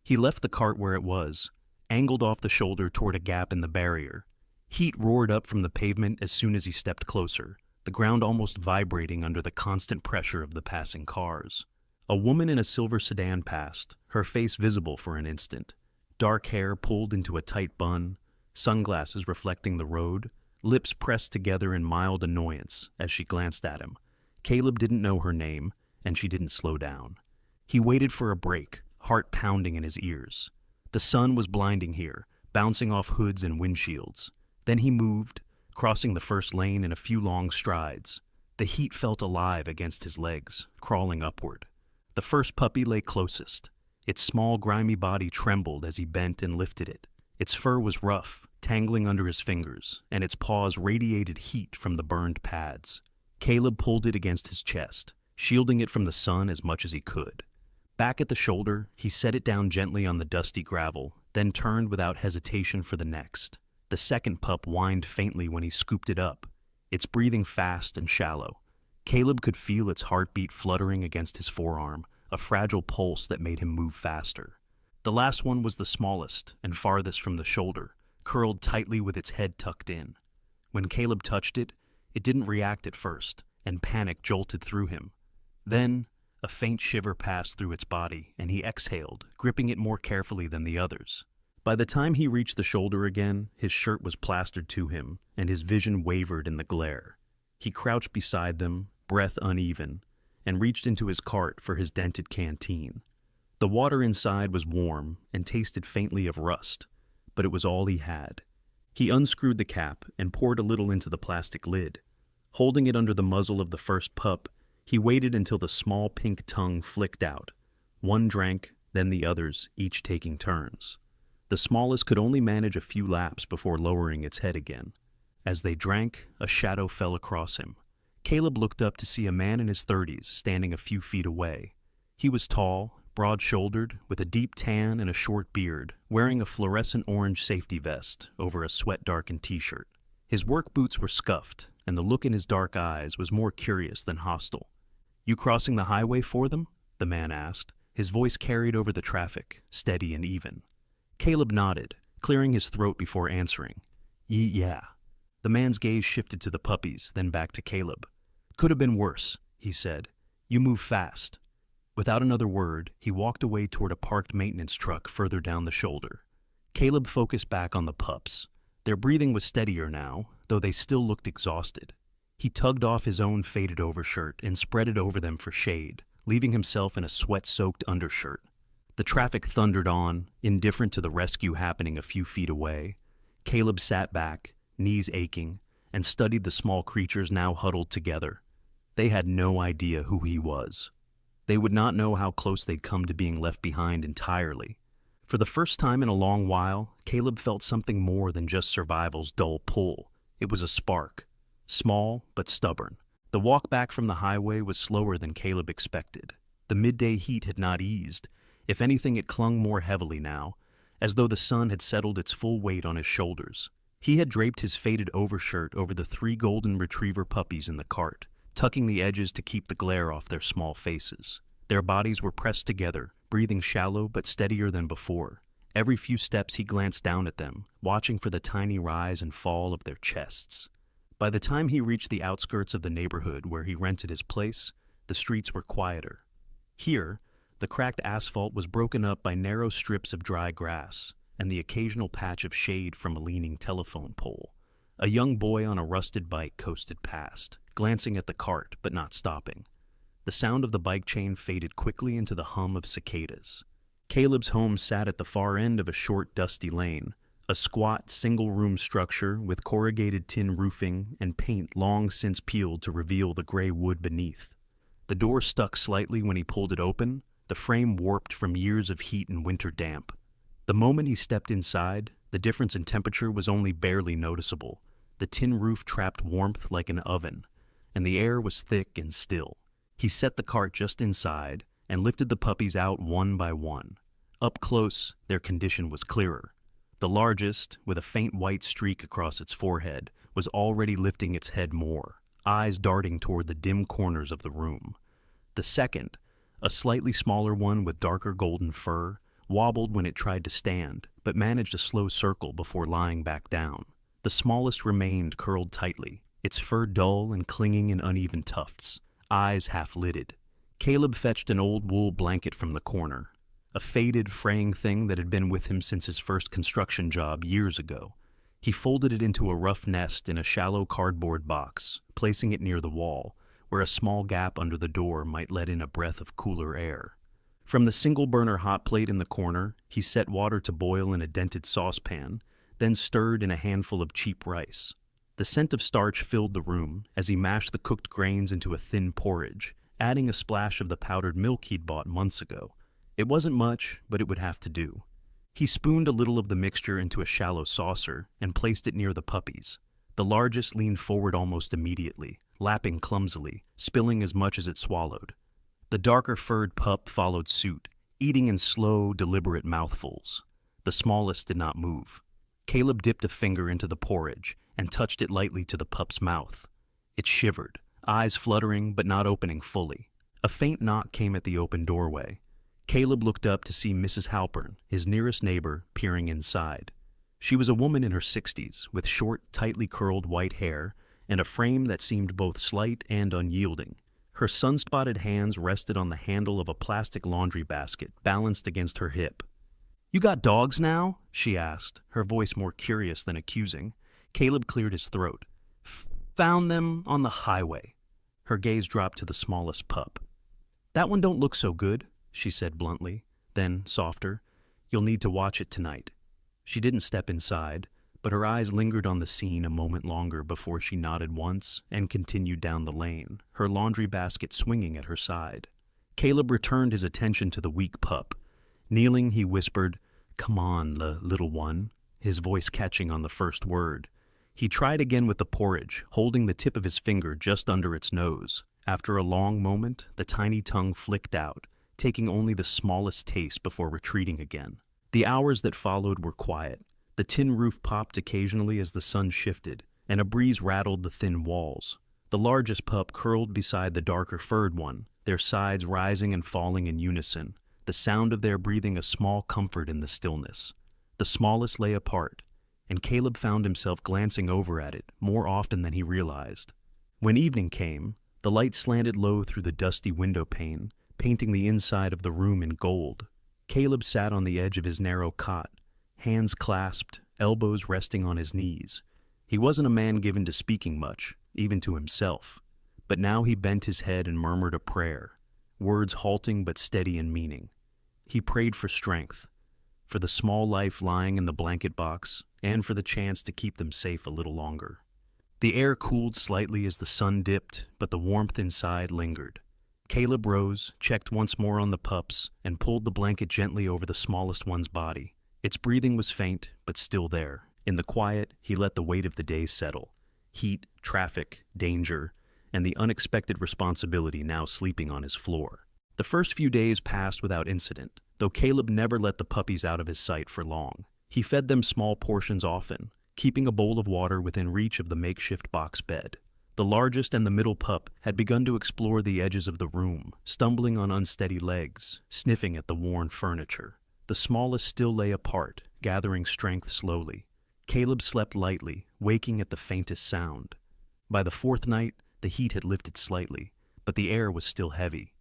He left the cart where it was, angled off the shoulder toward a gap in the barrier. Heat roared up from the pavement as soon as he stepped closer, the ground almost vibrating under the constant pressure of the passing cars. A woman in a silver sedan passed, her face visible for an instant. Dark hair pulled into a tight bun, sunglasses reflecting the road, lips pressed together in mild annoyance as she glanced at him. Caleb didn't know her name, and she didn't slow down. He waited for a break, heart pounding in his ears. The sun was blinding here, bouncing off hoods and windshields. Then he moved, crossing the first lane in a few long strides. The heat felt alive against his legs, crawling upward. The first puppy lay closest. Its small, grimy body trembled as he bent and lifted it. Its fur was rough, tangling under his fingers, and its paws radiated heat from the burned pads. Caleb pulled it against his chest, shielding it from the sun as much as he could. Back at the shoulder, he set it down gently on the dusty gravel, then turned without hesitation for the next. The second pup whined faintly when he scooped it up, its breathing fast and shallow. Caleb could feel its heartbeat fluttering against his forearm, a fragile pulse that made him move faster. The last one was the smallest and farthest from the shoulder, curled tightly with its head tucked in. When Caleb touched it, it didn't react at first, and panic jolted through him. Then, a faint shiver passed through its body, and he exhaled, gripping it more carefully than the others. By the time he reached the shoulder again, his shirt was plastered to him, and his vision wavered in the glare. He crouched beside them, breath uneven, and reached into his cart for his dented canteen. The water inside was warm and tasted faintly of rust, but it was all he had. He unscrewed the cap and poured a little into the plastic lid. Holding it under the muzzle of the first pup, he waited until the small pink tongue flicked out. One drank, then the others, each taking turns. The smallest could only manage a few laps before lowering its head again. As they drank, a shadow fell across him. Caleb looked up to see a man in his 30s standing a few feet away. He was tall, broad-shouldered, with a deep tan and a short beard, wearing a fluorescent orange safety vest over a sweat-darkened t-shirt. His work boots were scuffed, and the look in his dark eyes was more curious than hostile. "You crossing the highway for them?" the man asked. His voice carried over the traffic, steady and even. Caleb nodded, clearing his throat before answering. Yeah." The man's gaze shifted to the puppies, then back to Caleb. "Could have been worse," he said. "You move fast." Without another word, he walked away toward a parked maintenance truck further down the shoulder. Caleb focused back on the pups. Their breathing was steadier now, though they still looked exhausted. He tugged off his own faded overshirt and spread it over them for shade, leaving himself in a sweat-soaked undershirt. The traffic thundered on, indifferent to the rescue happening a few feet away. Caleb sat back, knees aching, and studied the small creatures now huddled together. They had no idea who he was. They would not know how close they'd come to being left behind entirely. For the first time in a long while, Caleb felt something more than just survival's dull pull. It was a spark. Small, but stubborn. The walk back from the highway was slower than Caleb expected. The midday heat had not eased. If anything, it clung more heavily now, as though the sun had settled its full weight on his shoulders. He had draped his faded overshirt over the 3 golden retriever puppies in the cart, tucking the edges to keep the glare off their small faces. Their bodies were pressed together, breathing shallow but steadier than before. Every few steps he glanced down at them, watching for the tiny rise and fall of their chests. By the time he reached the outskirts of the neighborhood where he rented his place, the streets were quieter. Here, the cracked asphalt was broken up by narrow strips of dry grass and the occasional patch of shade from a leaning telephone pole. A young boy on a rusted bike coasted past, glancing at the cart but not stopping. The sound of the bike chain faded quickly into the hum of cicadas. Caleb's home sat at the far end of a short, dusty lane, a squat, single-room structure with corrugated tin roofing and paint long since peeled to reveal the gray wood beneath. The door stuck slightly when he pulled it open, the frame warped from years of heat and winter damp. The moment he stepped inside, the difference in temperature was only barely noticeable. The tin roof trapped warmth like an oven, and the air was thick and still. He set the cart just inside and lifted the puppies out one by one. Up close, their condition was clearer. The largest, with a faint white streak across its forehead, was already lifting its head more, eyes darting toward the dim corners of the room. The second, a slightly smaller one with darker golden fur, wobbled when it tried to stand, but managed a slow circle before lying back down. The smallest remained curled tightly, its fur dull and clinging in uneven tufts, eyes half-lidded. Caleb fetched an old wool blanket from the corner, a faded, fraying thing that had been with him since his first construction job years ago. He folded it into a rough nest in a shallow cardboard box, placing it near the wall, where a small gap under the door might let in a breath of cooler air. From the single-burner hot plate in the corner, he set water to boil in a dented saucepan, then stirred in a handful of cheap rice. The scent of starch filled the room as he mashed the cooked grains into a thin porridge, adding a splash of the powdered milk he'd bought months ago. It wasn't much, but it would have to do. He spooned a little of the mixture into a shallow saucer and placed it near the puppies. The largest leaned forward almost immediately, lapping clumsily, spilling as much as it swallowed. The darker furred pup followed suit, eating in slow, deliberate mouthfuls. The smallest did not move. Caleb dipped a finger into the porridge and touched it lightly to the pup's mouth. It shivered, eyes fluttering but not opening fully. A faint knock came at the open doorway. Caleb looked up to see Mrs. Halpern, his nearest neighbor, peering inside. She was a woman in her 60s, with short, tightly curled white hair and a frame that seemed both slight and unyielding. Her sun-spotted hands rested on the handle of a plastic laundry basket balanced against her hip. "You got dogs now?" she asked, her voice more curious than accusing. Caleb cleared his throat. "Found them on the highway." Her gaze dropped to the smallest pup. "That one don't look so good," she said bluntly. Then, softer, "You'll need to watch it tonight." She didn't step inside, but her eyes lingered on the scene a moment longer before she nodded once and continued down the lane, her laundry basket swinging at her side. Caleb returned his attention to the weak pup. Kneeling, he whispered, "Come on, little one," his voice catching on the first word. He tried again with the porridge, holding the tip of his finger just under its nose. After a long moment, the tiny tongue flicked out, taking only the smallest taste before retreating again. The hours that followed were quiet. The tin roof popped occasionally as the sun shifted, and a breeze rattled the thin walls. The largest pup curled beside the darker furred one, their sides rising and falling in unison, the sound of their breathing a small comfort in the stillness. The smallest lay apart, and Caleb found himself glancing over at it more often than he realized. When evening came, the light slanted low through the dusty window pane, painting the inside of the room in gold. Caleb sat on the edge of his narrow cot, hands clasped, elbows resting on his knees. He wasn't a man given to speaking much, even to himself, but now he bent his head and murmured a prayer, words halting but steady in meaning. He prayed for strength, for the small life lying in the blanket box, and for the chance to keep them safe a little longer. The air cooled slightly as the sun dipped, but the warmth inside lingered. Caleb rose, checked once more on the pups, and pulled the blanket gently over the smallest one's body. Its breathing was faint, but still there. In the quiet, he let the weight of the day settle. Heat, traffic, danger, and the unexpected responsibility now sleeping on his floor. The first few days passed without incident, though Caleb never let the puppies out of his sight for long. He fed them small portions often, keeping a bowl of water within reach of the makeshift box bed. The largest and the middle pup had begun to explore the edges of the room, stumbling on unsteady legs, sniffing at the worn furniture. The smallest still lay apart, gathering strength slowly. Caleb slept lightly, waking at the faintest sound. By the fourth night, the heat had lifted slightly, but the air was still heavy.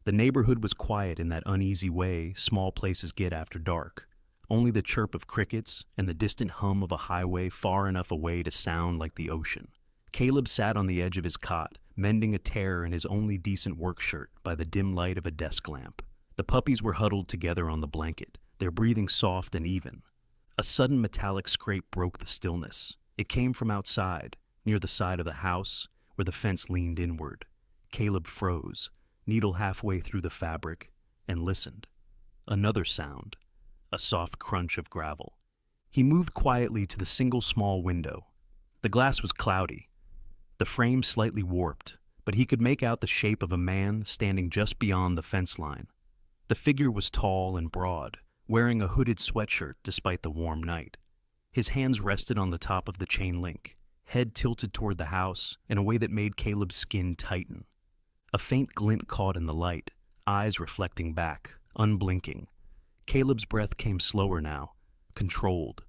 The neighborhood was quiet in that uneasy way small places get after dark. Only the chirp of crickets and the distant hum of a highway far enough away to sound like the ocean. Caleb sat on the edge of his cot, mending a tear in his only decent work shirt by the dim light of a desk lamp. The puppies were huddled together on the blanket, their breathing soft and even. A sudden metallic scrape broke the stillness. It came from outside, near the side of the house, where the fence leaned inward. Caleb froze, needle halfway through the fabric, and listened. Another sound, a soft crunch of gravel. He moved quietly to the single small window. The glass was cloudy, the frame slightly warped, but he could make out the shape of a man standing just beyond the fence line. The figure was tall and broad, wearing a hooded sweatshirt despite the warm night. His hands rested on the top of the chain link, head tilted toward the house in a way that made Caleb's skin tighten. A faint glint caught in the light, eyes reflecting back, unblinking. Caleb's breath came slower now, controlled.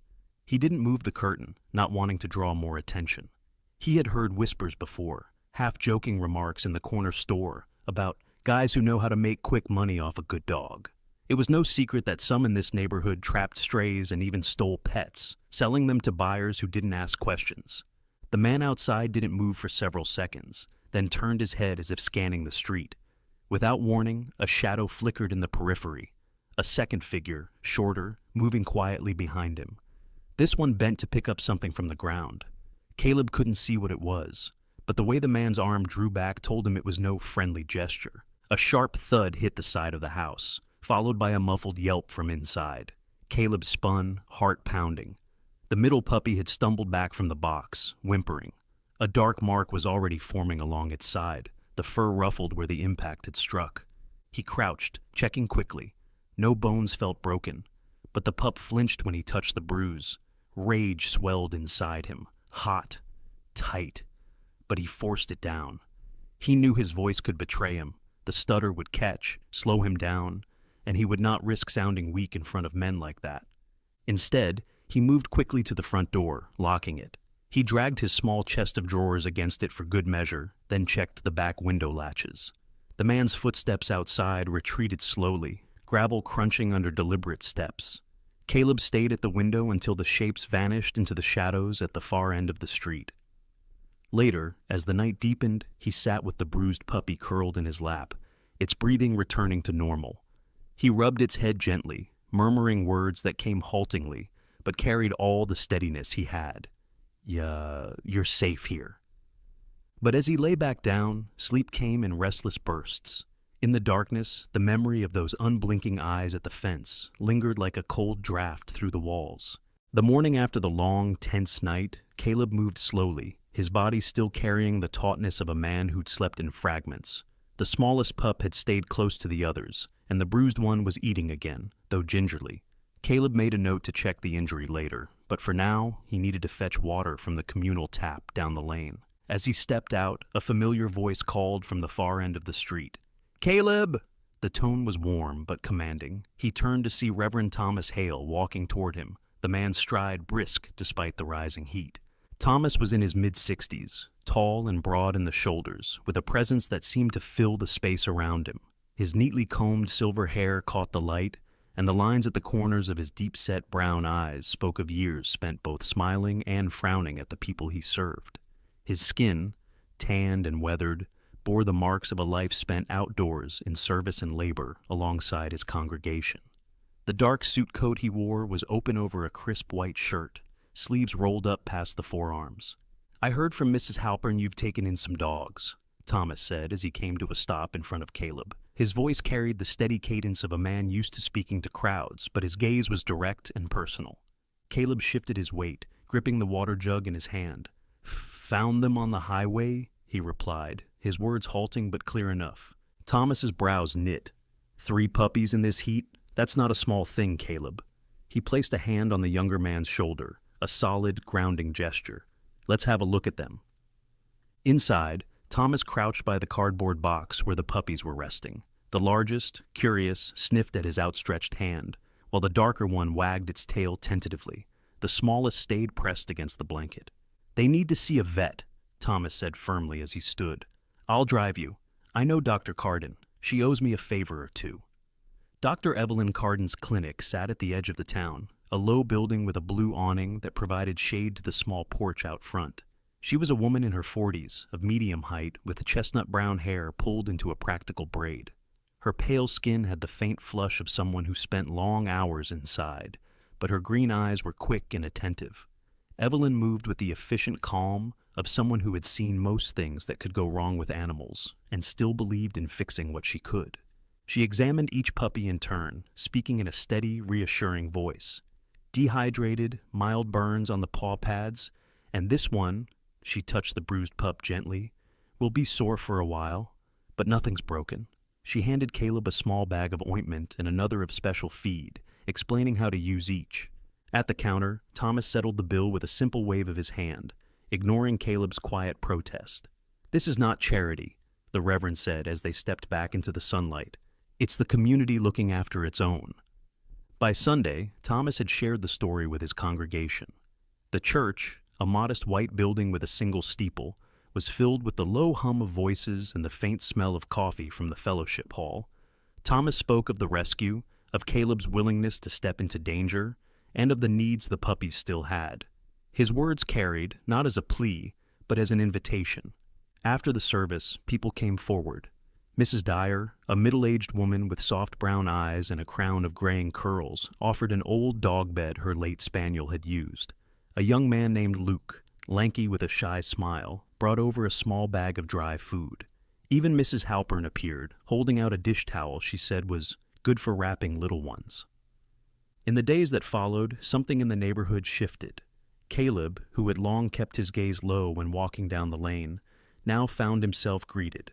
He didn't move the curtain, not wanting to draw more attention. He had heard whispers before, half-joking remarks in the corner store about guys who know how to make quick money off a good dog. It was no secret that some in this neighborhood trapped strays and even stole pets, selling them to buyers who didn't ask questions. The man outside didn't move for several seconds, then turned his head as if scanning the street. Without warning, a shadow flickered in the periphery. A second figure, shorter, moving quietly behind him. This one bent to pick up something from the ground. Caleb couldn't see what it was, but the way the man's arm drew back told him it was no friendly gesture. A sharp thud hit the side of the house, followed by a muffled yelp from inside. Caleb spun, heart pounding. The middle puppy had stumbled back from the box, whimpering. A dark mark was already forming along its side, the fur ruffled where the impact had struck. He crouched, checking quickly. No bones felt broken, but the pup flinched when he touched the bruise. Rage swelled inside him, hot, tight, but he forced it down. He knew his voice could betray him. The stutter would catch, slow him down, and he would not risk sounding weak in front of men like that. Instead, he moved quickly to the front door, locking it. He dragged his small chest of drawers against it for good measure, then checked the back window latches. The man's footsteps outside retreated slowly, gravel crunching under deliberate steps. Caleb stayed at the window until the shapes vanished into the shadows at the far end of the street. Later, as the night deepened, he sat with the bruised puppy curled in his lap, its breathing returning to normal. He rubbed its head gently, murmuring words that came haltingly, but carried all the steadiness he had. You're safe here. But as he lay back down, sleep came in restless bursts. In the darkness, the memory of those unblinking eyes at the fence lingered like a cold draft through the walls. The morning after the long, tense night, Caleb moved slowly, his body still carrying the tautness of a man who'd slept in fragments. The smallest pup had stayed close to the others, and the bruised one was eating again, though gingerly. Caleb made a note to check the injury later, but for now, he needed to fetch water from the communal tap down the lane. As he stepped out, a familiar voice called from the far end of the street. "Caleb!" The tone was warm but commanding. He turned to see Reverend Thomas Hale walking toward him, the man's stride brisk despite the rising heat. Thomas was in his mid-60s, tall and broad in the shoulders, with a presence that seemed to fill the space around him. His neatly combed silver hair caught the light, and the lines at the corners of his deep-set brown eyes spoke of years spent both smiling and frowning at the people he served. His skin, tanned and weathered, bore the marks of a life spent outdoors in service and labor alongside his congregation. The dark suit coat he wore was open over a crisp white shirt, sleeves rolled up past the forearms. "I heard from Mrs. Halpern you've taken in some dogs," Thomas said as he came to a stop in front of Caleb. His voice carried the steady cadence of a man used to speaking to crowds, but his gaze was direct and personal. Caleb shifted his weight, gripping the water jug in his hand. "Found them on the highway?" he replied, his words halting but clear enough. Thomas's brows knit. "3 puppies in this heat? That's not a small thing, Caleb." He placed a hand on the younger man's shoulder, a solid, grounding gesture. "Let's have a look at them." Inside, Thomas crouched by the cardboard box where the puppies were resting. The largest, curious, sniffed at his outstretched hand, while the darker one wagged its tail tentatively. The smallest stayed pressed against the blanket. "They need to see a vet," Thomas said firmly as he stood. "I'll drive you. I know Dr. Carden. She owes me a favor or two." Dr. Evelyn Carden's clinic sat at the edge of the town, a low building with a blue awning that provided shade to the small porch out front. She was a woman in her 40s, of medium height, with chestnut brown hair pulled into a practical braid. Her pale skin had the faint flush of someone who spent long hours inside, but her green eyes were quick and attentive. Evelyn moved with the efficient calm of someone who had seen most things that could go wrong with animals and still believed in fixing what she could. She examined each puppy in turn, speaking in a steady, reassuring voice. Dehydrated, mild burns on the paw pads, and this one, she touched the bruised pup gently, will be sore for a while, but nothing's broken. She handed Caleb a small bag of ointment and another of special feed, explaining how to use each. At the counter, Thomas settled the bill with a simple wave of his hand, ignoring Caleb's quiet protest. "This is not charity," the Reverend said as they stepped back into the sunlight. "It's the community looking after its own." By Sunday, Thomas had shared the story with his congregation. The church, a modest white building with a single steeple, was filled with the low hum of voices and the faint smell of coffee from the fellowship hall. Thomas spoke of the rescue, of Caleb's willingness to step into danger, and of the needs the puppies still had. His words carried, not as a plea, but as an invitation. After the service, people came forward. Mrs. Dyer, a middle-aged woman with soft brown eyes and a crown of graying curls, offered an old dog bed her late spaniel had used. A young man named Luke, lanky with a shy smile, brought over a small bag of dry food. Even Mrs. Halpern appeared, holding out a dish towel she said was good for wrapping little ones. In the days that followed, something in the neighborhood shifted. Caleb, who had long kept his gaze low when walking down the lane, now found himself greeted.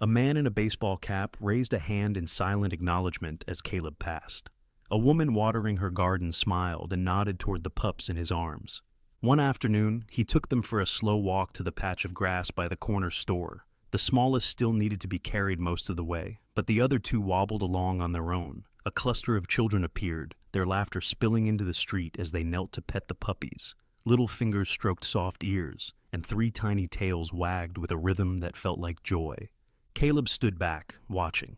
A man in a baseball cap raised a hand in silent acknowledgement as Caleb passed. A woman watering her garden smiled and nodded toward the pups in his arms. One afternoon, he took them for a slow walk to the patch of grass by the corner store. The smallest still needed to be carried most of the way, but the other two wobbled along on their own. A cluster of children appeared, their laughter spilling into the street as they knelt to pet the puppies. Little fingers stroked soft ears, and 3 tiny tails wagged with a rhythm that felt like joy. Caleb stood back, watching.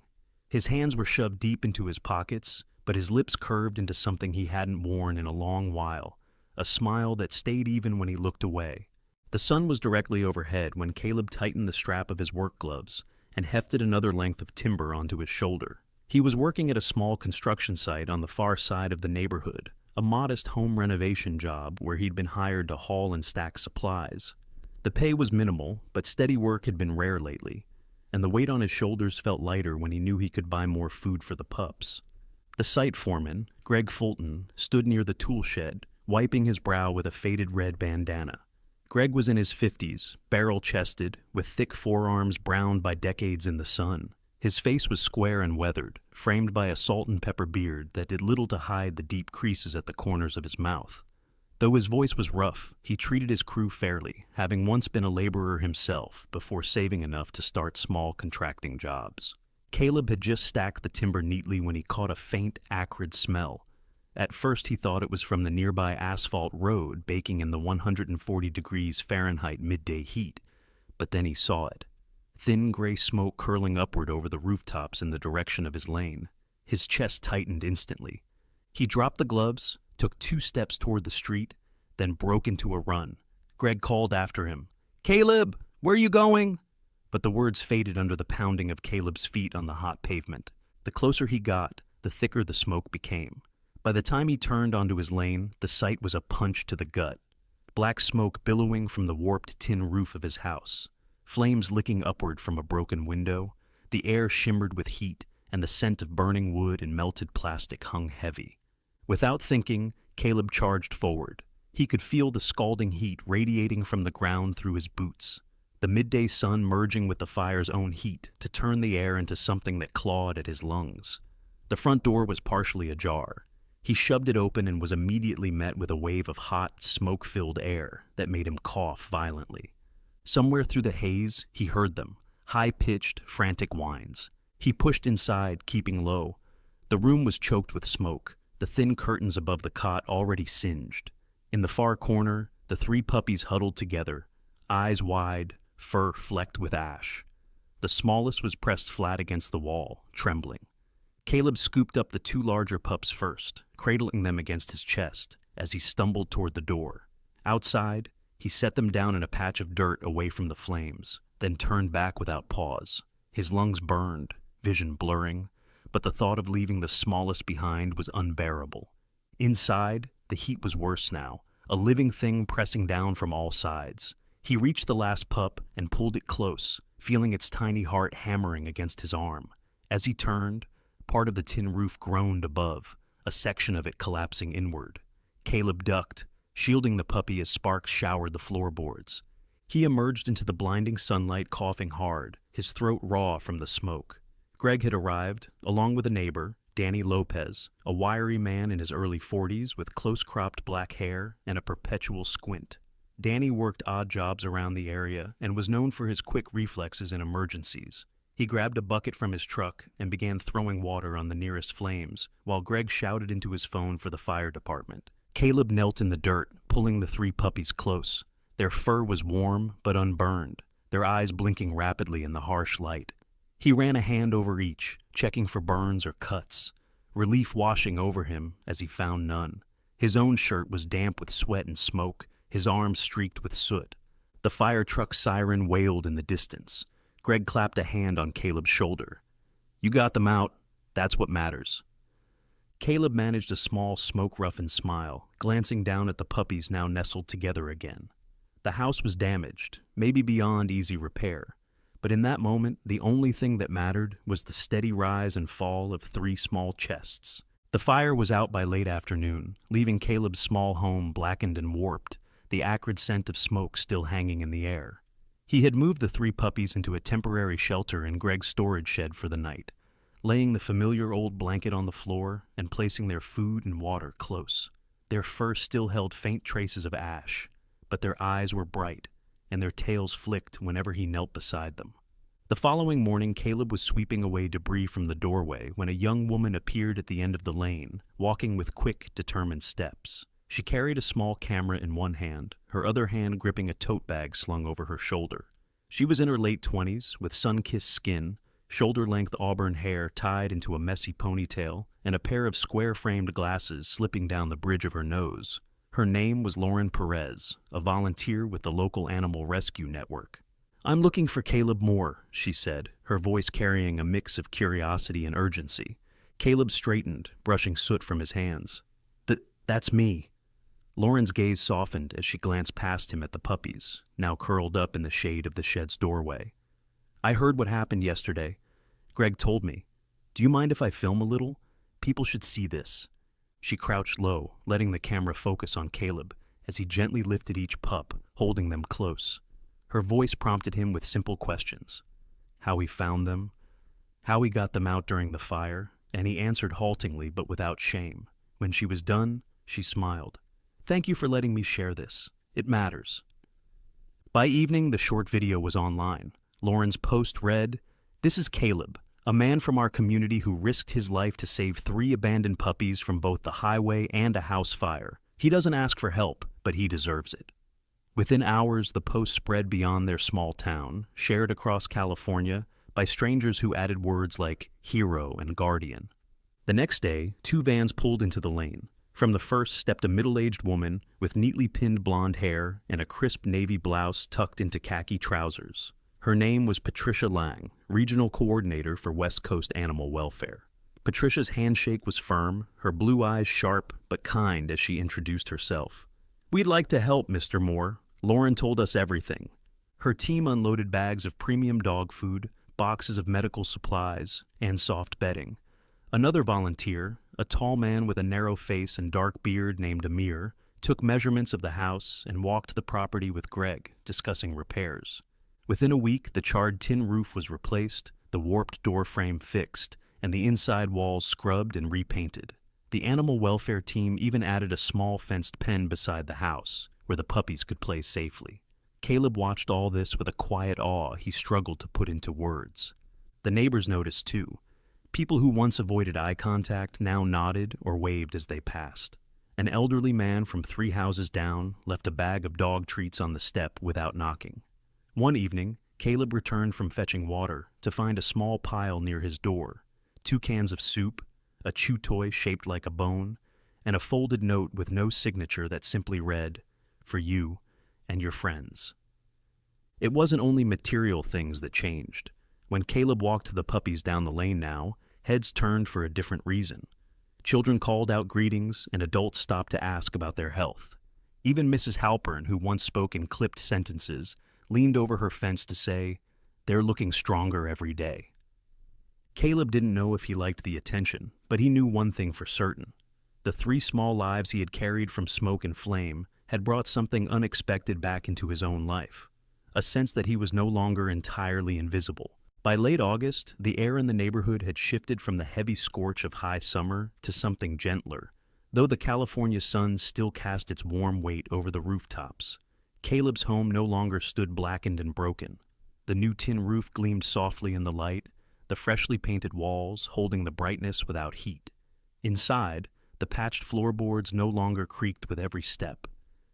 His hands were shoved deep into his pockets, but his lips curved into something he hadn't worn in a long while, a smile that stayed even when he looked away. The sun was directly overhead when Caleb tightened the strap of his work gloves and hefted another length of timber onto his shoulder. He was working at a small construction site on the far side of the neighborhood, a modest home renovation job where he'd been hired to haul and stack supplies. The pay was minimal, but steady work had been rare lately, and the weight on his shoulders felt lighter when he knew he could buy more food for the pups. The site foreman, Greg Fulton, stood near the tool shed, wiping his brow with a faded red bandana. Greg was in his 50s, barrel-chested, with thick forearms browned by decades in the sun. His face was square and weathered, framed by a salt and pepper beard that did little to hide the deep creases at the corners of his mouth. Though his voice was rough, he treated his crew fairly, having once been a laborer himself before saving enough to start small contracting jobs. Caleb had just stacked the timber neatly when he caught a faint, acrid smell. At first he thought it was from the nearby asphalt road baking in the 140 degrees Fahrenheit midday heat, but then he saw it. Thin gray smoke curling upward over the rooftops in the direction of his lane. His chest tightened instantly. He dropped the gloves, took 2 steps toward the street, then broke into a run. Greg called after him, "Caleb, where are you going?" But the words faded under the pounding of Caleb's feet on the hot pavement. The closer he got, the thicker the smoke became. By the time he turned onto his lane, the sight was a punch to the gut. Black smoke billowing from the warped tin roof of his house. Flames licking upward from a broken window. The air shimmered with heat, and the scent of burning wood and melted plastic hung heavy. Without thinking, Caleb charged forward. He could feel the scalding heat radiating from the ground through his boots, the midday sun merging with the fire's own heat to turn the air into something that clawed at his lungs. The front door was partially ajar. He shoved it open and was immediately met with a wave of hot, smoke-filled air that made him cough violently. Somewhere through the haze, he heard them, high-pitched, frantic whines. He pushed inside, keeping low. The room was choked with smoke, the thin curtains above the cot already singed. In the far corner, the 3 puppies huddled together, eyes wide, fur flecked with ash. The smallest was pressed flat against the wall, trembling. Caleb scooped up the 2 larger pups first, cradling them against his chest as he stumbled toward the door. Outside, he set them down in a patch of dirt away from the flames, then turned back without pause. His lungs burned, vision blurring, but the thought of leaving the smallest behind was unbearable. Inside, the heat was worse now, a living thing pressing down from all sides. He reached the last pup and pulled it close, feeling its tiny heart hammering against his arm. As he turned, part of the tin roof groaned above, a section of it collapsing inward. Caleb ducked, shielding the puppy as sparks showered the floorboards. He emerged into the blinding sunlight coughing hard, his throat raw from the smoke. Greg had arrived, along with a neighbor, Danny Lopez, a wiry man in his early 40s with close-cropped black hair and a perpetual squint. Danny worked odd jobs around the area and was known for his quick reflexes in emergencies. He grabbed a bucket from his truck and began throwing water on the nearest flames, while Greg shouted into his phone for the fire department. Caleb knelt in the dirt, pulling the 3 puppies close. Their fur was warm but unburned, their eyes blinking rapidly in the harsh light. He ran a hand over each, checking for burns or cuts, relief washing over him as he found none. His own shirt was damp with sweat and smoke, his arms streaked with soot. The fire truck's siren wailed in the distance. Greg clapped a hand on Caleb's shoulder. "You got them out. That's what matters." Caleb managed a small, smoke-roughened smile, glancing down at the puppies now nestled together again. The house was damaged, maybe beyond easy repair. But in that moment, the only thing that mattered was the steady rise and fall of 3 small chests. The fire was out by late afternoon, leaving Caleb's small home blackened and warped, the acrid scent of smoke still hanging in the air. He had moved the 3 puppies into a temporary shelter in Greg's storage shed for the night, laying the familiar old blanket on the floor and placing their food and water close. Their fur still held faint traces of ash, but their eyes were bright, and their tails flicked whenever he knelt beside them. The following morning, Caleb was sweeping away debris from the doorway when a young woman appeared at the end of the lane, walking with quick, determined steps. She carried a small camera in one hand, her other hand gripping a tote bag slung over her shoulder. She was in her late 20s, with sun-kissed skin, shoulder-length auburn hair tied into a messy ponytail, and a pair of square-framed glasses slipping down the bridge of her nose. Her name was Lauren Perez, a volunteer with the local animal rescue network. "I'm looking for Caleb Moore," she said, her voice carrying a mix of curiosity and urgency. Caleb straightened, brushing soot from his hands. That's me." Lauren's gaze softened as she glanced past him at the puppies, now curled up in the shade of the shed's doorway. "I heard what happened yesterday. Greg told me. Do you mind if I film a little? People should see this." She crouched low, letting the camera focus on Caleb as he gently lifted each pup, holding them close. Her voice prompted him with simple questions. How he found them, how he got them out during the fire, and he answered haltingly but without shame. When she was done, she smiled. "Thank you for letting me share this. It matters." By evening, the short video was online. Lauren's post read, "This is Caleb, a man from our community who risked his life to save 3 abandoned puppies from both the highway and a house fire. He doesn't ask for help, but he deserves it." Within hours, the post spread beyond their small town, shared across California by strangers who added words like hero and guardian. The next day, 2 vans pulled into the lane. From the first stepped a middle-aged woman with neatly pinned blonde hair and a crisp navy blouse tucked into khaki trousers. Her name was Patricia Lang, regional coordinator for West Coast Animal Welfare. Patricia's handshake was firm, her blue eyes sharp but kind as she introduced herself. "We'd like to help, Mr. Moore. Lauren told us everything." Her team unloaded bags of premium dog food, boxes of medical supplies, and soft bedding. Another volunteer, a tall man with a narrow face and dark beard named Amir, took measurements of the house and walked the property with Greg, discussing repairs. Within a week, the charred tin roof was replaced, the warped door frame fixed, and the inside walls scrubbed and repainted. The animal welfare team even added a small fenced pen beside the house, where the puppies could play safely. Caleb watched all this with a quiet awe he struggled to put into words. The neighbors noticed too. People who once avoided eye contact now nodded or waved as they passed. An elderly man from 3 houses down left a bag of dog treats on the step without knocking. One evening, Caleb returned from fetching water to find a small pile near his door, 2 cans of soup, a chew toy shaped like a bone, and a folded note with no signature that simply read, "For you and your friends." It wasn't only material things that changed. When Caleb walked the puppies down the lane now, heads turned for a different reason. Children called out greetings, and adults stopped to ask about their health. Even Mrs. Halpern, who once spoke in clipped sentences, leaned over her fence to say, "They're looking stronger every day." Caleb didn't know if he liked the attention, but he knew one thing for certain. The 3 small lives he had carried from smoke and flame had brought something unexpected back into his own life, a sense that he was no longer entirely invisible. By late August, the air in the neighborhood had shifted from the heavy scorch of high summer to something gentler, though the California sun still cast its warm weight over the rooftops. Caleb's home no longer stood blackened and broken. The new tin roof gleamed softly in the light, the freshly painted walls holding the brightness without heat. Inside, the patched floorboards no longer creaked with every step,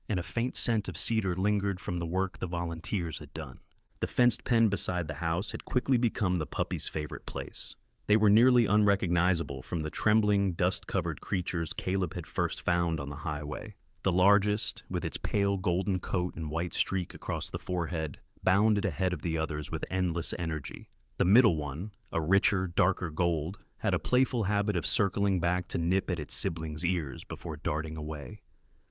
and a faint scent of cedar lingered from the work the volunteers had done. The fenced pen beside the house had quickly become the puppy's favorite place. They were nearly unrecognizable from the trembling, dust-covered creatures Caleb had first found on the highway. The largest, with its pale golden coat and white streak across the forehead, bounded ahead of the others with endless energy. The middle one, a richer, darker gold, had a playful habit of circling back to nip at its siblings' ears before darting away.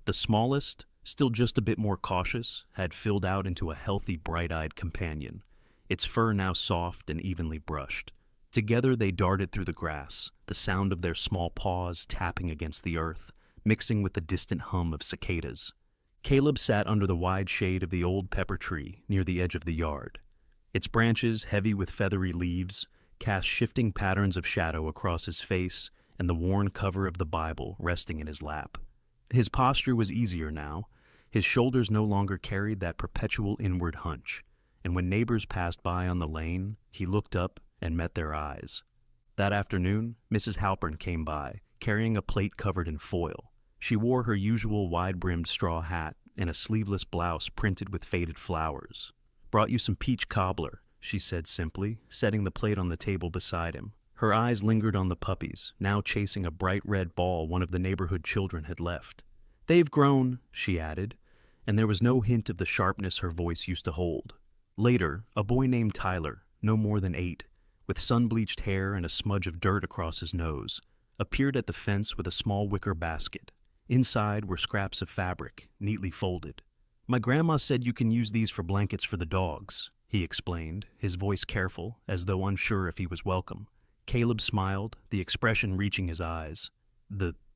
The smallest, still just a bit more cautious, had filled out into a healthy, bright-eyed companion, its fur now soft and evenly brushed. Together they darted through the grass, the sound of their small paws tapping against the earth, mixing with the distant hum of cicadas. Caleb sat under the wide shade of the old pepper tree near the edge of the yard. Its branches, heavy with feathery leaves, cast shifting patterns of shadow across his face and the worn cover of the Bible resting in his lap. His posture was easier now. His shoulders no longer carried that perpetual inward hunch, and when neighbors passed by on the lane, he looked up and met their eyes. That afternoon, Mrs. Halpern came by, carrying a plate covered in foil. She wore her usual wide-brimmed straw hat and a sleeveless blouse printed with faded flowers. "Brought you some peach cobbler," she said simply, setting the plate on the table beside him. Her eyes lingered on the puppies, now chasing a bright red ball one of the neighborhood children had left. "They've grown," she added, and there was no hint of the sharpness her voice used to hold. Later, a boy named Tyler, no more than 8, with sun-bleached hair and a smudge of dirt across his nose, appeared at the fence with a small wicker basket. Inside were scraps of fabric, neatly folded. "My grandma said you can use these for blankets for the dogs," he explained, his voice careful, as though unsure if he was welcome. Caleb smiled, the expression reaching his eyes.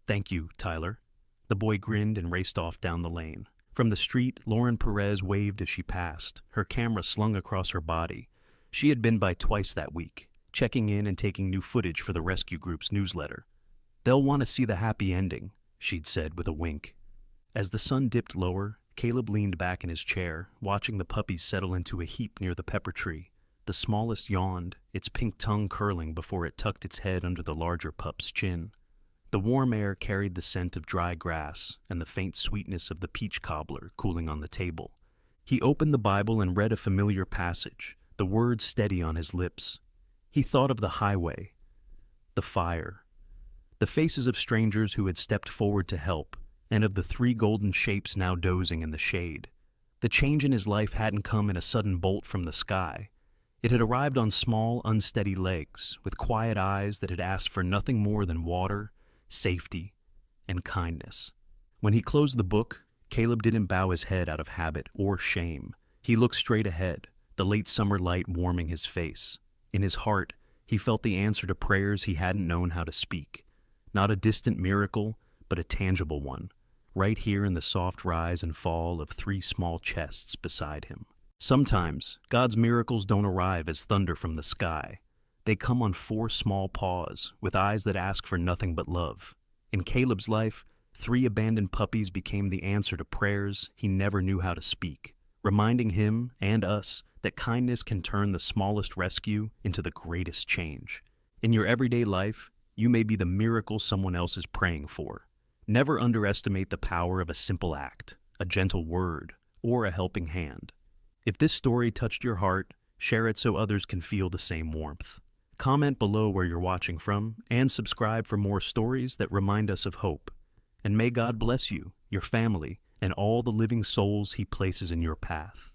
Thank you, Tyler." The boy grinned and raced off down the lane. From the street, Lauren Perez waved as she passed, her camera slung across her body. She had been by twice that week, checking in and taking new footage for the rescue group's newsletter. "They'll want to see the happy ending," she'd said with a wink. As the sun dipped lower, Caleb leaned back in his chair, watching the puppies settle into a heap near the pepper tree. The smallest yawned, its pink tongue curling before it tucked its head under the larger pup's chin. The warm air carried the scent of dry grass and the faint sweetness of the peach cobbler cooling on the table. He opened the Bible and read a familiar passage, the words steady on his lips. He thought of the highway, the fire, the faces of strangers who had stepped forward to help, and of the 3 golden shapes now dozing in the shade. The change in his life hadn't come in a sudden bolt from the sky. It had arrived on small, unsteady legs, with quiet eyes that had asked for nothing more than water, safety, and kindness. When he closed the book, Caleb didn't bow his head out of habit or shame. He looked straight ahead, the late summer light warming his face. In his heart, he felt the answer to prayers he hadn't known how to speak. Not a distant miracle, but a tangible one, right here in the soft rise and fall of 3 small chests beside him. Sometimes, God's miracles don't arrive as thunder from the sky. They come on 4 small paws, with eyes that ask for nothing but love. In Caleb's life, 3 abandoned puppies became the answer to prayers he never knew how to speak, reminding him and us that kindness can turn the smallest rescue into the greatest change. In your everyday life, you may be the miracle someone else is praying for. Never underestimate the power of a simple act, a gentle word, or a helping hand. If this story touched your heart, share it so others can feel the same warmth. Comment below where you're watching from, and subscribe for more stories that remind us of hope. And may God bless you, your family, and all the living souls He places in your path.